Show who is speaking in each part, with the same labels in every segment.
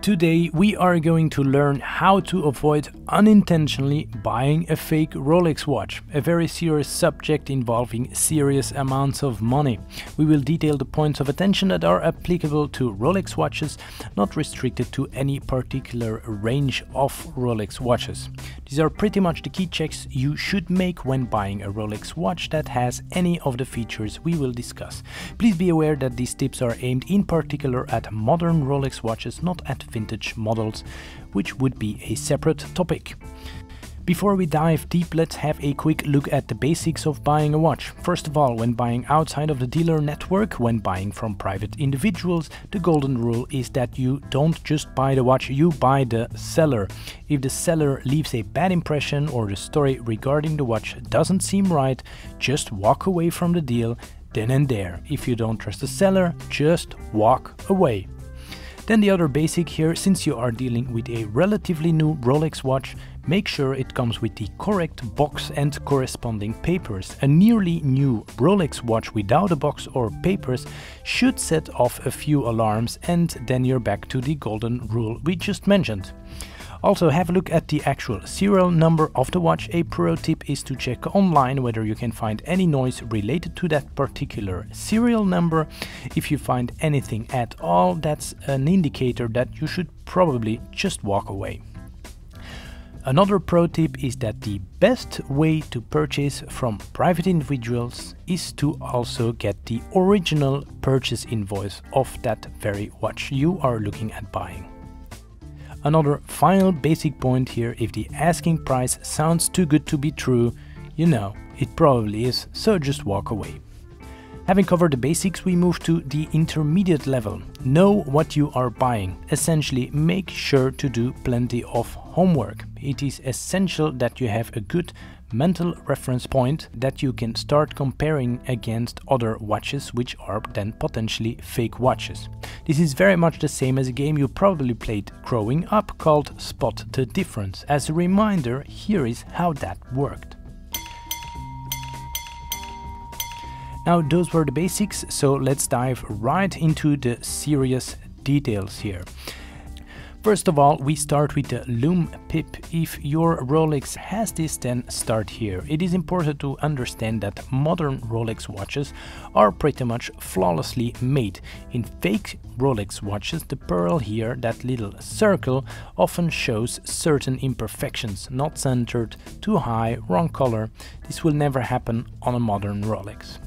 Speaker 1: Today we are going to learn how to avoid unintentionally buying a fake Rolex watch, a very serious subject involving serious amounts of money. We will detail the points of attention that are applicable to Rolex watches, not restricted to any particular range of Rolex watches. These are pretty much the key checks you should make when buying a Rolex watch that has any of the features we will discuss. Please be aware that these tips are aimed in particular at modern Rolex watches, not at vintage models, which would be a separate topic. Before we dive deep, let's have a quick look at the basics of buying a watch. First of all, when buying outside of the dealer network, when buying from private individuals, the golden rule is that you don't just buy the watch, you buy the seller. If the seller leaves a bad impression or the story regarding the watch doesn't seem right, just walk away from the deal then and there. If you don't trust the seller, just walk away. Then the other basic here, since you are dealing with a relatively new Rolex watch, make sure it comes with the correct box and corresponding papers. A nearly new Rolex watch without a box or papers should set off a few alarms, and then you're back to the golden rule we just mentioned. Also, have a look at the actual serial number of the watch. A pro tip is to check online whether you can find any noise related to that particular serial number. If you find anything at all, that's an indicator that you should probably just walk away. Another pro tip is that the best way to purchase from private individuals is to also get the original purchase invoice of that very watch you are looking at buying. Another final basic point here, if the asking price sounds too good to be true, you know it probably is, so just walk away. Having covered the basics, we move to the intermediate level. Know what you are buying. Essentially, make sure to do plenty of homework. It is essential that you have a good mental reference point that you can start comparing against other watches which are then potentially fake watches. This is very much the same as a game you probably played growing up called Spot the Difference. As a reminder, here is how that worked. Now, those were the basics, so let's dive right into the serious details here. First of all, we start with the lume pip. If your Rolex has this, then start here. It is important to understand that modern Rolex watches are pretty much flawlessly made. In fake Rolex watches, the pearl here, that little circle, often shows certain imperfections, not centered, too high, wrong color. This will never happen on a modern Rolex.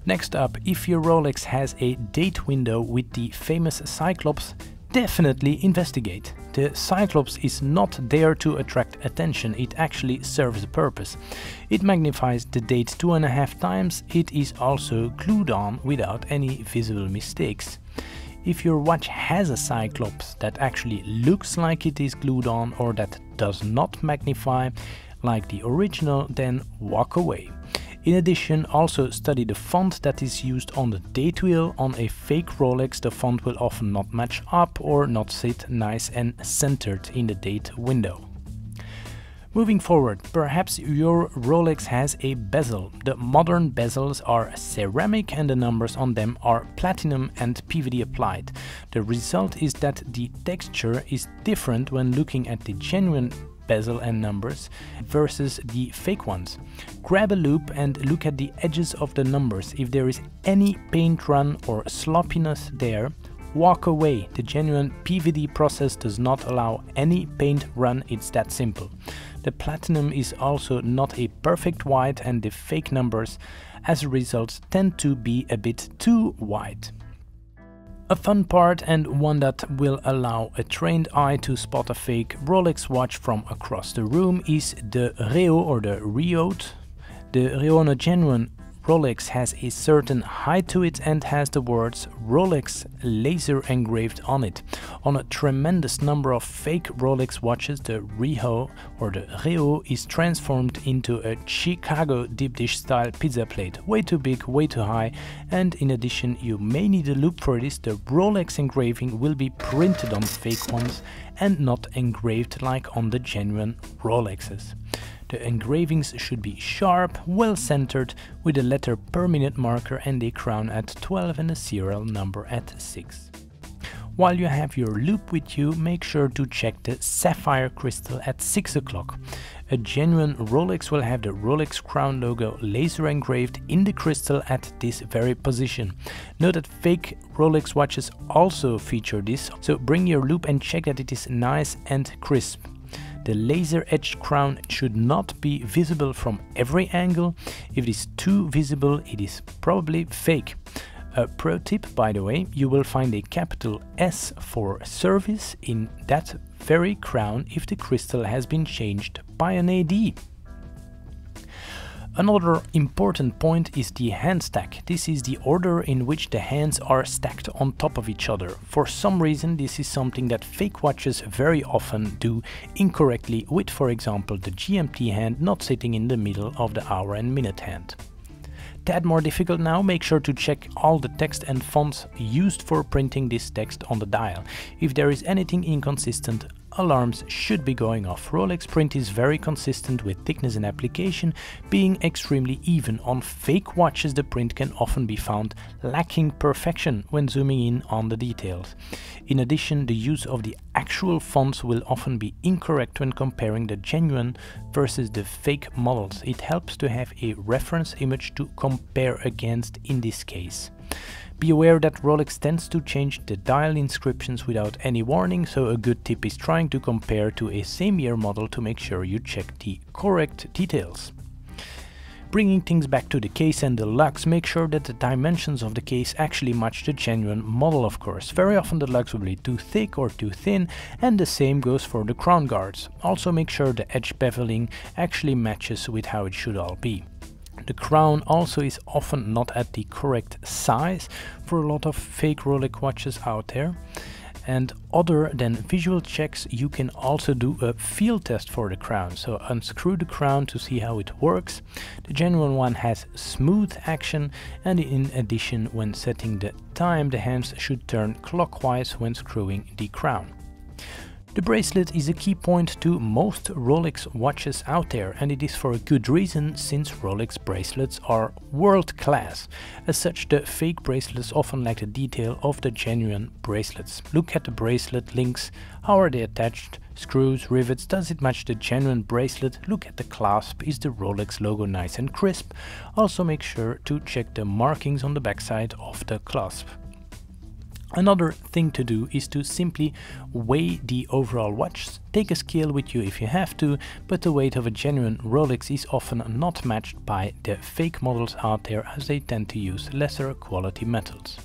Speaker 1: Next up, if your Rolex has a date window with the famous Cyclops, definitely investigate. The Cyclops is not there to attract attention, it actually serves a purpose. It magnifies the date 2.5 times, it is also glued on without any visible mistakes. If your watch has a Cyclops that actually looks like it is glued on or that does not magnify like the original, then walk away. In addition, also study the font that is used on the date wheel. On a fake Rolex, the font will often not match up or not sit nice and centered in the date window. Moving forward, perhaps your Rolex has a bezel. The modern bezels are ceramic and the numbers on them are platinum and PVD applied. The result is that the texture is different when looking at the genuine bezel and numbers versus the fake ones. Grab a loupe and look at the edges of the numbers. If there is any paint run or sloppiness there, walk away. The genuine PVD process does not allow any paint run, it's that simple. The platinum is also not a perfect white and the fake numbers as a result tend to be a bit too white. A fun part, and one that will allow a trained eye to spot a fake Rolex watch from across the room, is the Reo or the Riot. The Reo on a genuine Rolex has a certain height to it and has the words Rolex laser engraved on it. On a tremendous number of fake Rolex watches, the Reo or the Reo is transformed into a Chicago deep dish style pizza plate. Way too big, way too high, and in addition you may need a loupe for this. The Rolex engraving will be printed on fake ones and not engraved like on the genuine Rolexes. The engravings should be sharp, well centered, with a letter per minute marker and a crown at 12 and a serial number at 6. While you have your loupe with you, make sure to check the sapphire crystal at 6 o'clock. A genuine Rolex will have the Rolex crown logo laser engraved in the crystal at this very position. Note that fake Rolex watches also feature this, so bring your loupe and check that it is nice and crisp. The laser edged crown should not be visible from every angle. If it is too visible, it is probably fake. A pro tip, by the way, you will find a capital S for service in that very crown if the crystal has been changed by an AD. Another important point is the hand stack. This is the order in which the hands are stacked on top of each other. For some reason, this is something that fake watches very often do incorrectly with, for example, the GMT hand not sitting in the middle of the hour and minute hand. Tad more difficult now, make sure to check all the text and fonts used for printing this text on the dial. If there is anything inconsistent, alarms should be going off. Rolex print is very consistent with thickness and application being extremely even. On fake watches the print can often be found lacking perfection when zooming in on the details. In addition, the use of the actual fonts will often be incorrect when comparing the genuine versus the fake models. It helps to have a reference image to compare against in this case. Be aware that Rolex tends to change the dial inscriptions without any warning, so a good tip is trying to compare to a same year model to make sure you check the correct details. Bringing things back to the case and the lugs, make sure that the dimensions of the case actually match the genuine model, of course. Very often the lugs will be too thick or too thin, and the same goes for the crown guards. Also make sure the edge beveling actually matches with how it should all be. The crown also is often not at the correct size for a lot of fake Rolex watches out there. And other than visual checks, you can also do a field test for the crown. So unscrew the crown to see how it works. The genuine one has smooth action, and in addition, when setting the time, the hands should turn clockwise when screwing the crown. The bracelet is a key point to most Rolex watches out there, and it is for a good reason, since Rolex bracelets are world class. As such, the fake bracelets often lack the detail of the genuine bracelets. Look at the bracelet links. How are they attached? Screws, rivets, does it match the genuine bracelet? Look at the clasp, is the Rolex logo nice and crisp? Also make sure to check the markings on the backside of the clasp. Another thing to do is to simply weigh the overall watch. Take a scale with you if you have to, but the weight of a genuine Rolex is often not matched by the fake models out there, as they tend to use lesser quality metals.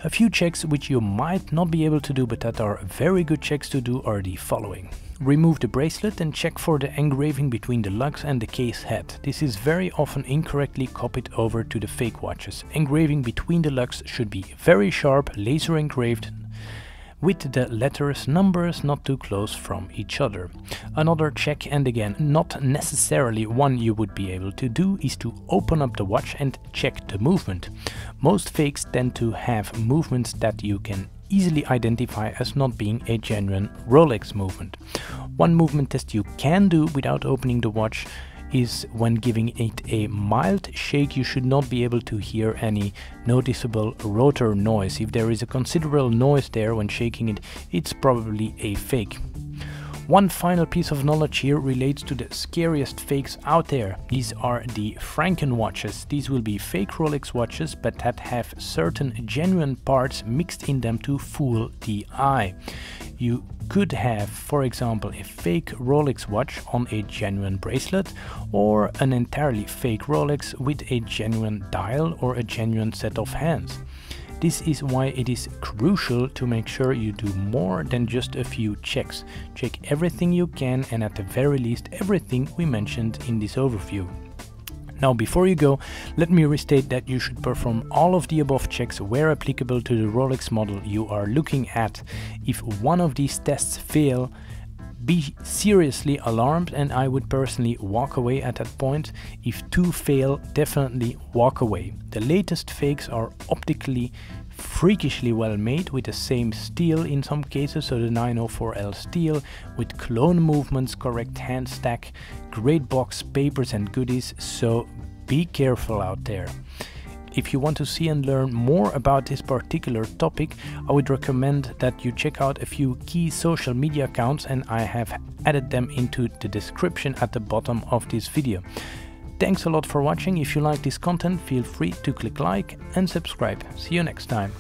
Speaker 1: A few checks which you might not be able to do but that are very good checks to do are the following. Remove the bracelet and check for the engraving between the lugs and the case head. This is very often incorrectly copied over to the fake watches. Engraving between the lugs should be very sharp, laser engraved, with the letters, numbers not too close from each other. Another check, and again not necessarily one you would be able to do, is to open up the watch and check the movement. Most fakes tend to have movements that you can easily identify as not being a genuine Rolex movement. One movement test you can do without opening the watch is when giving it a mild shake. You should not be able to hear any noticeable rotor noise. If there is a considerable noise there when shaking it, it's probably a fake. One final piece of knowledge here relates to the scariest fakes out there. These are the Franken watches. These will be fake Rolex watches, but that have certain genuine parts mixed in them to fool the eye. You could have, for example, a fake Rolex watch on a genuine bracelet, or an entirely fake Rolex with a genuine dial or a genuine set of hands. This is why it is crucial to make sure you do more than just a few checks. Check everything you can, and at the very least everything we mentioned in this overview. Now, before you go, let me restate that you should perform all of the above checks where applicable to the Rolex model you are looking at. If one of these tests fail, be seriously alarmed, and I would personally walk away at that point. If two fail, definitely walk away. The latest fakes are optically freakishly well made, with the same steel in some cases, so the 904L steel, with clone movements, correct hand stack, great box, papers and goodies, so be careful out there. If you want to see and learn more about this particular topic, I would recommend that you check out a few key social media accounts, and I have added them into the description at the bottom of this video. Thanks a lot for watching. If you like this content, feel free to click like and subscribe. See you next time.